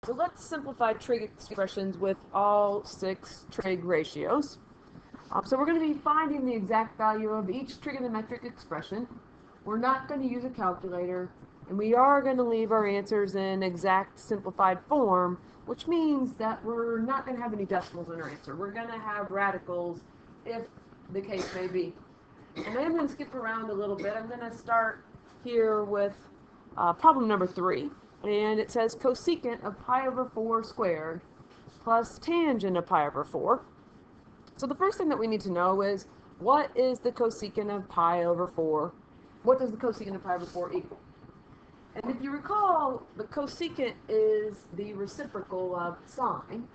So let's simplify trig expressions with all 6 trig ratios. So we're going to be finding the exact value of each trigonometric expression. We're not going to use a calculator, and we are going to leave our answers in exact simplified form, which means that we're not going to have any decimals in our answer. We're going to have radicals if the case may be. And I'm going to skip around a little bit. I'm going to start here with problem number 3. And it says cosecant of pi over 4 squared plus tangent of pi over 4. So the first thing that we need to know is, what is the cosecant of pi over 4? What does the cosecant of pi over 4 equal? And if you recall, the cosecant is the reciprocal of sine.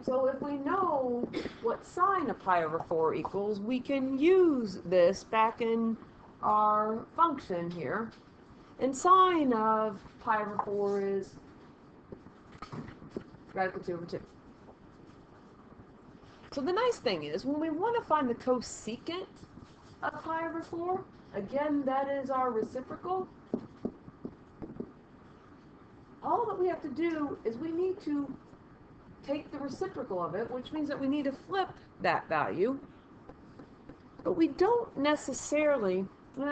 So if we know what sine of pi over 4 equals, we can use this back in our function here. And sine of pi over 4 is radical 2 over 2. So the nice thing is, when we want to find the cosecant of pi over 4, again, that is our reciprocal. All that we have to do is we need to take the reciprocal of it, which means that we need to flip that value. But we don't necessarily, we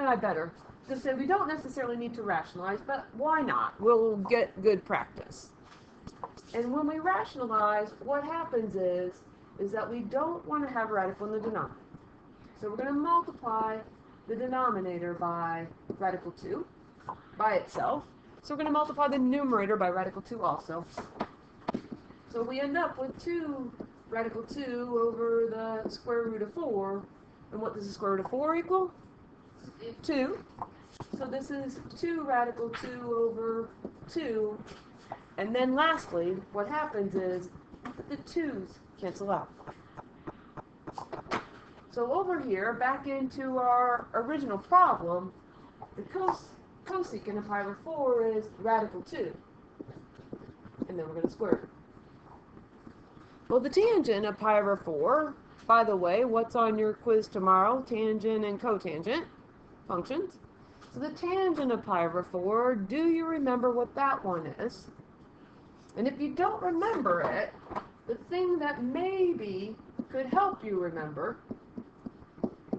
don't necessarily need to rationalize, but why not? We'll get good practice. And when we rationalize, what happens is that we don't want to have a radical in the denominator. So we're going to multiply the denominator by radical 2 by itself. So we're going to multiply the numerator by radical 2 also. So we end up with 2 radical 2 over the square root of 4. And what does the square root of 4 equal? 2. So this is 2 radical 2 over 2. And then lastly, what happens is the 2's cancel out. So over here, back into our original problem, the cosecant of pi over 4 is radical 2. And then we're going to square it. Well, the tangent of pi over 4, by the way, what's on your quiz tomorrow? Tangent and cotangent functions. So the tangent of pi over 4, do you remember what that one is? And if you don't remember it, the thing that maybe could help you remember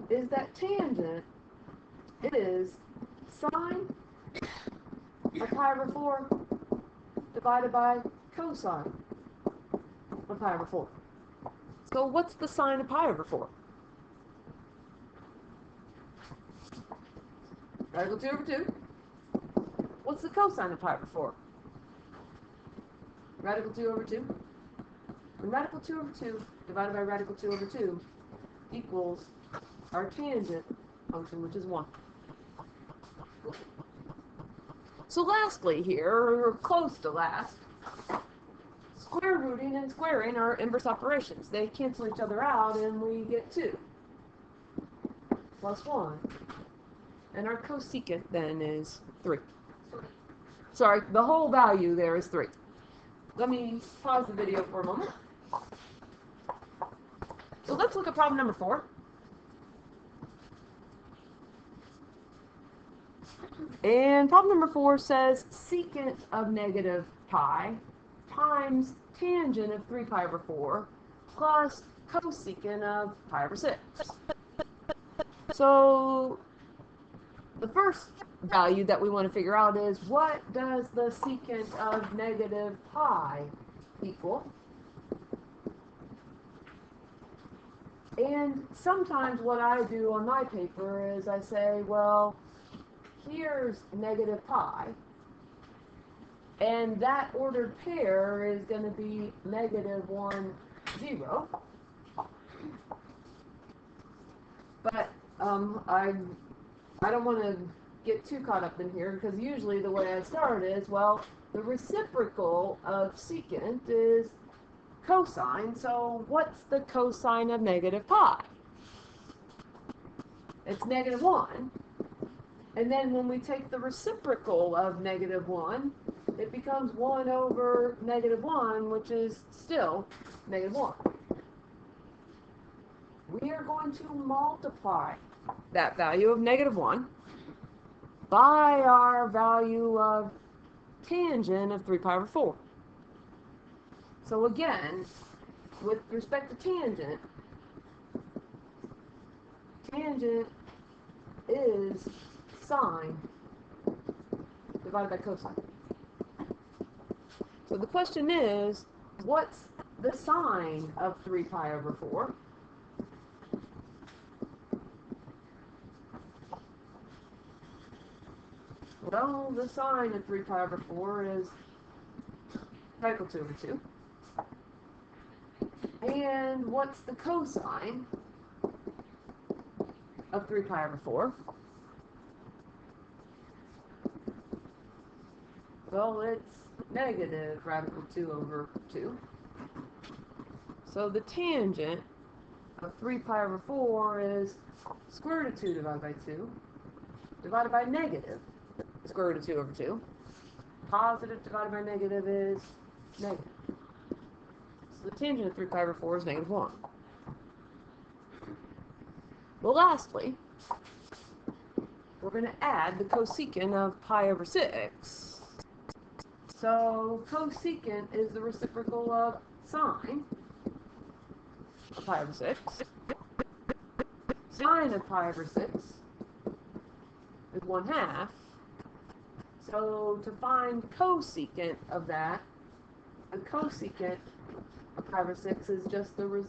is that tangent is sine of pi over 4 divided by cosine of pi over 4. So what's the sine of pi over 4? Radical 2 over 2. What's the cosine of pi over 4? Radical 2 over 2. And radical 2 over 2 divided by radical 2 over 2 equals our tangent function, which is 1. So lastly here, or close to last, square rooting and squaring are inverse operations. They cancel each other out and we get 2 plus 1. And our cosecant then is 3. Sorry, the whole value there is 3. Let me pause the video for a moment. So let's look at problem number 4. And problem number 4 says secant of negative pi times tangent of 3 pi over 4 plus cosecant of pi over 6. So the first value that we want to figure out is, what does the secant of negative pi equal? And sometimes what I do on my paper is I say, well, here's negative pi, and that ordered pair is going to be negative 1, 0. But I don't want to get too caught up in here, because usually the way I start is, well, the reciprocal of secant is cosine, so what's the cosine of negative pi? It's negative 1. And then when we take the reciprocal of negative 1, it becomes 1 over negative 1, which is still negative 1. We are going to multiply that value of negative 1 by our value of tangent of 3 pi over 4. So again, with respect to tangent, tangent is sine divided by cosine. So the question is, what's the sine of 3 pi over 4? Well, the sine of 3 pi over 4 is radical 2 over 2. And what's the cosine of 3 pi over 4? Well, it's negative radical 2 over 2. So the tangent of 3 pi over 4 is square root of 2 divided by 2 divided by negative square root of 2 over 2. Positive divided by negative is negative. So the tangent of 3 pi over 4 is negative 1. Well, lastly, we're going to add the cosecant of pi over 6. So cosecant is the reciprocal of sine of pi over 6. Sine of pi over 6 is 1/2. So to find cosecant of that, the cosecant of pi over 6 is just the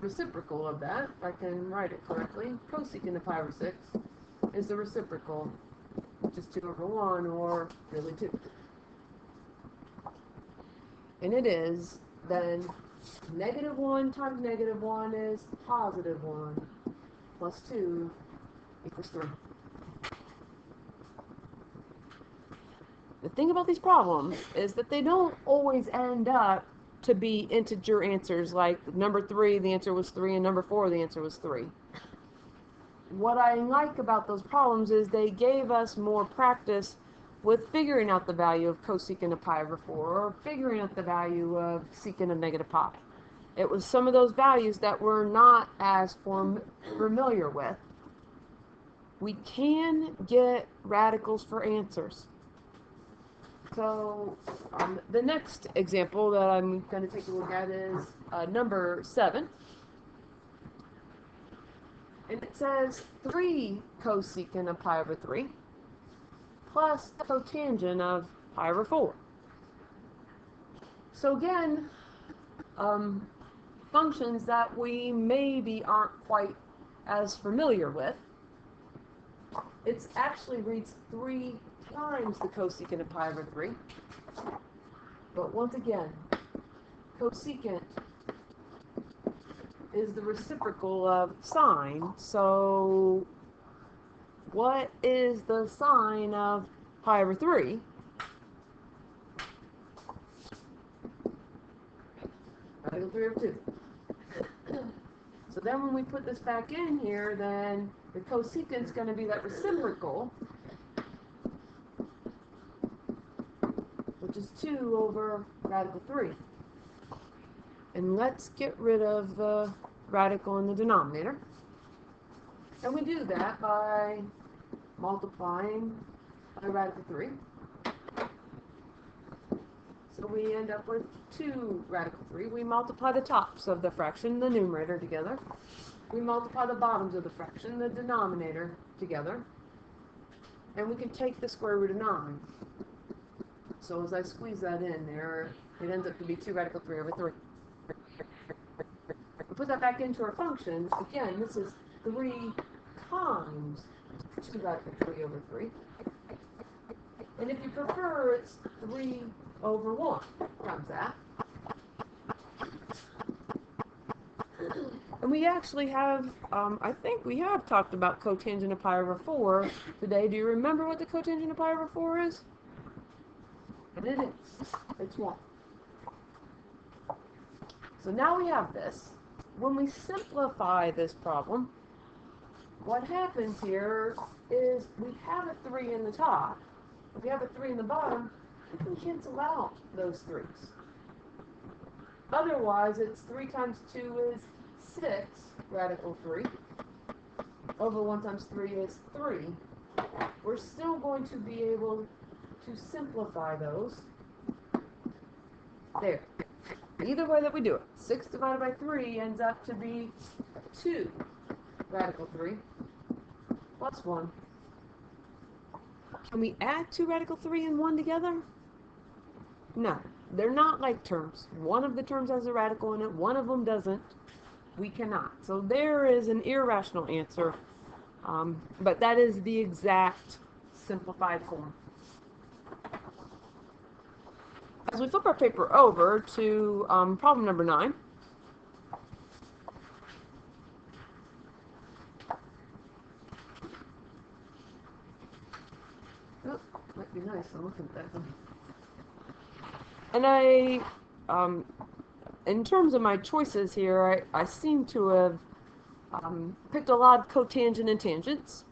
reciprocal of that, if I can write it correctly. Cosecant of pi over 6 is the reciprocal, which is 2 over 1, or really 2. And it is, then, negative 1 times negative 1 is positive 1, plus 2 equals 3. The thing about these problems is that they don't always end up to be integer answers, like number 3, the answer was 3, and number 4, the answer was 3. What I like about those problems is they gave us more practice with figuring out the value of cosecant of pi over 4, or figuring out the value of secant of negative pi. It was some of those values that we're not as familiar with. We can get radicals for answers. So the next example that I'm going to take a look at is number 7. And it says 3 cosecant of pi over 3 plus cotangent of pi over 4. So again, functions that we maybe aren't quite as familiar with. It actually reads 3 times the cosecant of pi over 3. But once again, cosecant is the reciprocal of sine. So what is the sine of pi over 3? Radical 3 over 2. So then when we put this back in here, then the cosecant is going to be that reciprocal, which is 2 over radical 3. And let's get rid of the radical in the denominator. And we do that by multiplying by radical 3. So we end up with 2 radical 3. We multiply the tops of the fraction, the numerator, together. We multiply the bottoms of the fraction, the denominator, together. And we can take the square root of 9. So as I squeeze that in there, it ends up to be 2 radical 3 over 3. We put that back into our function. Again, this is 3 times 2 radical 3 over 3. And if you prefer, it's 3 over 1 times that. And we actually have, I think we have talked about cotangent of pi over 4 today. Do you remember what the cotangent of pi over 4 is? And it is. It's 1. So now we have this. When we simplify this problem, what happens here is we have a 3 in the top. If we have a 3 in the bottom, we can cancel out those 3's. Otherwise, it's 3 times 2 is 6 radical 3 over 1 times 3 is 3. We're still going to be able to simplify those. There. Either way that we do it, 6 divided by 3 ends up to be 2 radical 3 plus 1. Can we add 2 radical 3 and 1 together? No, they're not like terms. One of the terms has a radical in it, one of them doesn't. We cannot. So there is an irrational answer, but that is the exact simplified form. As we flip our paper over to problem number 9, oh, might be nice. I'll look at that one. And in terms of my choices here, I seem to have picked a lot of cotangent and tangents,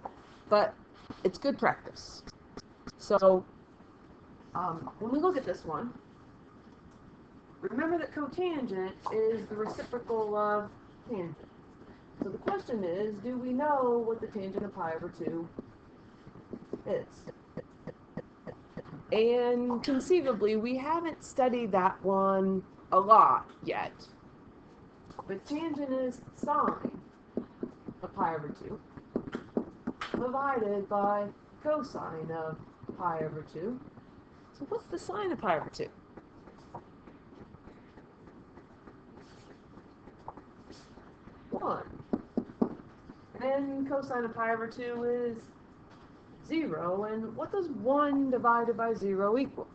but it's good practice. So when we look at this one, remember that cotangent is the reciprocal of tangent. So the question is, do we know what the tangent of pi over 2 is? And conceivably, we haven't studied that one a lot yet. But tangent is sine of pi over 2 divided by cosine of pi over 2. So what's the sine of pi over 2? And cosine of pi over 2 is 0. And what does 1 divided by 0 equal?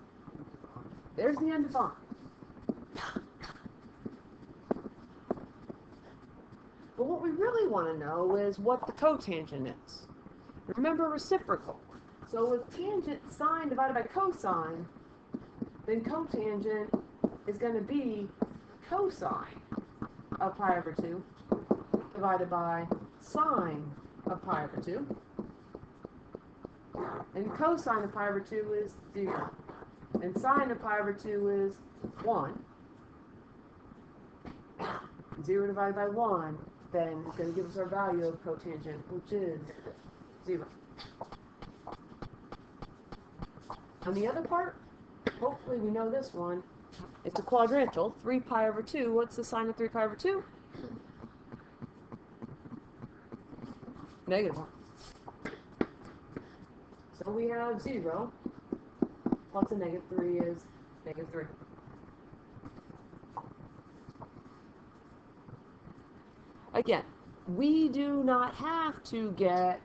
There's the undefined. But what we really want to know is what the cotangent is. Remember reciprocal. So with tangent sine divided by cosine, then cotangent is going to be cosine of pi over 2 divided by sine of pi over 2. And cosine of pi over 2 is 0. And sine of pi over 2 is 1. 0 divided by 1, then it's going to give us our value of cotangent, which is 0. On the other part, hopefully we know this one. It's a quadrantal, 3 pi over 2. What's the sine of 3 pi over 2? Negative 1. So we have 0 plus a negative 3 is negative 3. Again, we do not have to get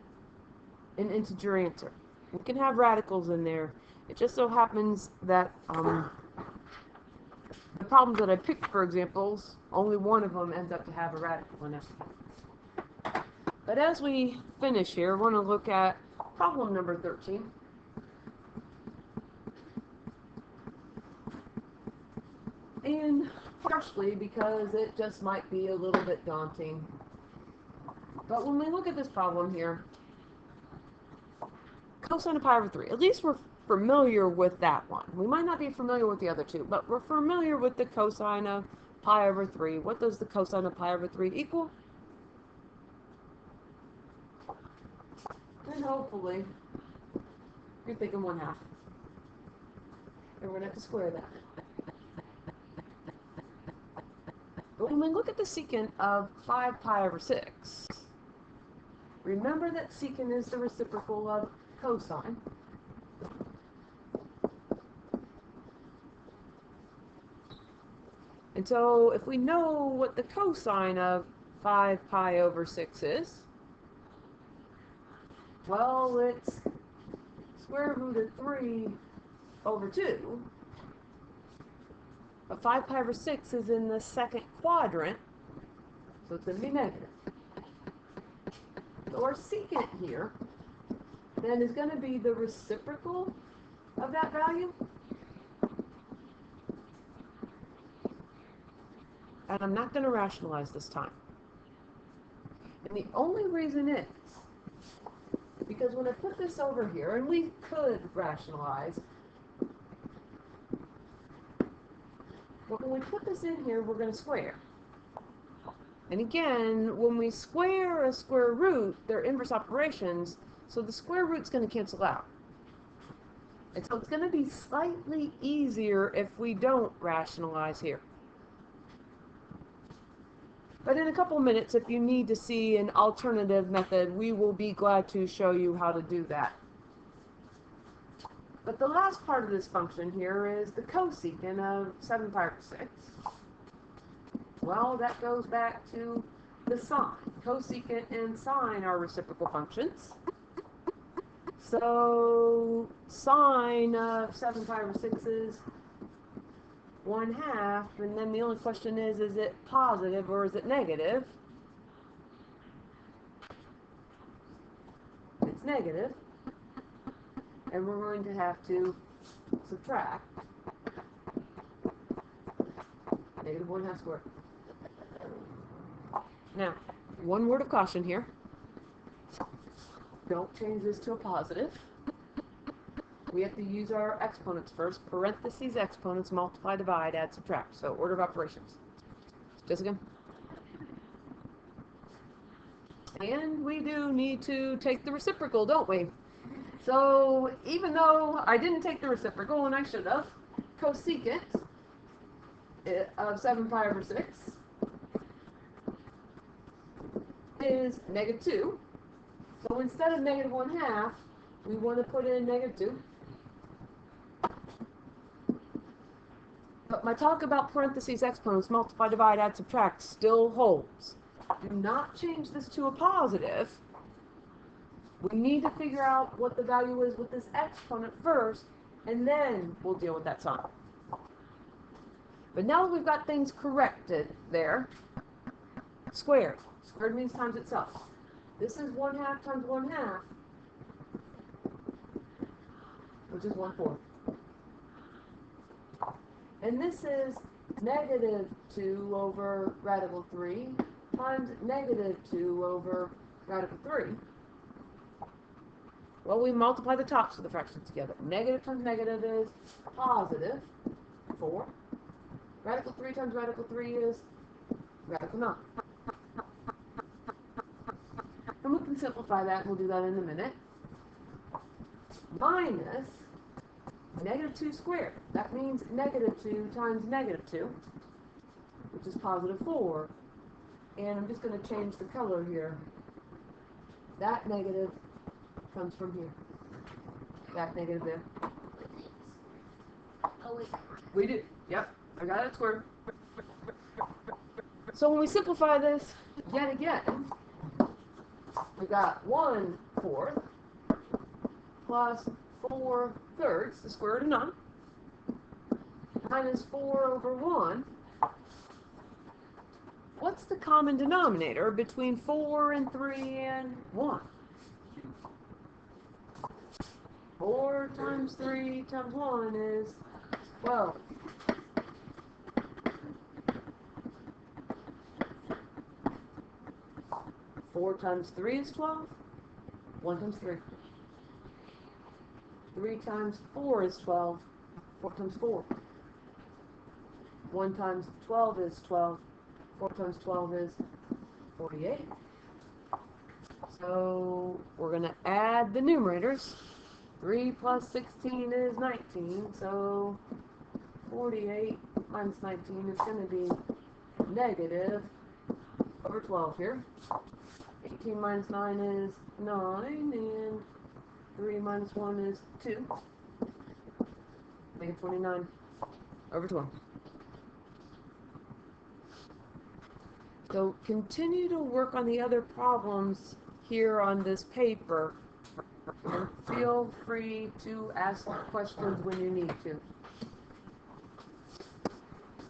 an integer answer. We can have radicals in there. It just so happens that the problems that I picked for examples, only one of them ends up to have a radical in it. But as we finish here, I want to look at problem number 13. And partially because it just might be a little bit daunting. But when we look at this problem here, cosine of pi over 3, at least we're familiar with that one. We might not be familiar with the other two, but we're familiar with the cosine of pi over 3. What does the cosine of pi over 3 equal? And hopefully, you're thinking 1/2. And we're going to have to square that. But when we look at the secant of 5 pi over 6, remember that secant is the reciprocal of cosine. And so if we know what the cosine of 5 pi over 6 is, well, it's square root of 3 over 2. But 5 pi over 6 is in the second quadrant, so it's going to be negative. So our secant here then is going to be the reciprocal of that value. And I'm not going to rationalize this time. And the only reason is because when I put this over here, and we could rationalize, but when we put this in here, we're going to square. And again, when we square a square root, they're inverse operations, so the square root's going to cancel out. And so it's going to be slightly easier if we don't rationalize here. But in a couple minutes, if you need to see an alternative method, we will be glad to show you how to do that. But the last part of this function here is the cosecant of 7 pi over 6. Well, that goes back to the sine. Cosecant and sine are reciprocal functions. So sine of 7 pi over 6 is 1/2, and then the only question is it positive or is it negative? It's negative, and we're going to have to subtract negative 1/2 squared. Now, one word of caution here. Don't change this to a positive. We have to use our exponents first. Parentheses, exponents, multiply, divide, add, subtract. So order of operations. Jessica? And we do need to take the reciprocal, don't we? So even though I didn't take the reciprocal, and I should have, cosecant of 7 pi over 6 is -2. So instead of negative 1/2, we want to put in -2. But my talk about parentheses, exponents, multiply, divide, add, subtract still holds. Do not change this to a positive. We need to figure out what the value is with this exponent first, and then we'll deal with that sign. But now that we've got things corrected there, squared. Squared means times itself. This is 1/2 times 1/2, which is 1/4. And this is -2 over radical 3 times -2 over radical 3. Well, we multiply the tops of the fractions together. Negative times negative is positive 4. Radical 3 times radical 3 is radical 9. And we can simplify that, and we'll do that in a minute. Minus -2 squared. That means -2 times -2, which is positive 4. And I'm just going to change the color here. That negative comes from here. That negative there. Oh, wait. We do. Yep. I got it squared. So when we simplify this yet again, we got 1/4 plus 4/3, the square root of 9, minus 4 over 1. What's the common denominator between 4 and 3 and 1? 4 times 3 times 1 is 12. Four times 3 is 12. 1 times 3. 3 times 4 is 12. 4 times 4. 1 times 12 is 12. 4 times 12 is 48. So we're going to add the numerators. 3 plus 16 is 19. So 48 minus 19 is going to be negative over 12 here. 18 minus 9 is 9, and 3 minus 1 is 2. Make it 29 over 12. So continue to work on the other problems here on this paper, and feel free to ask questions when you need to.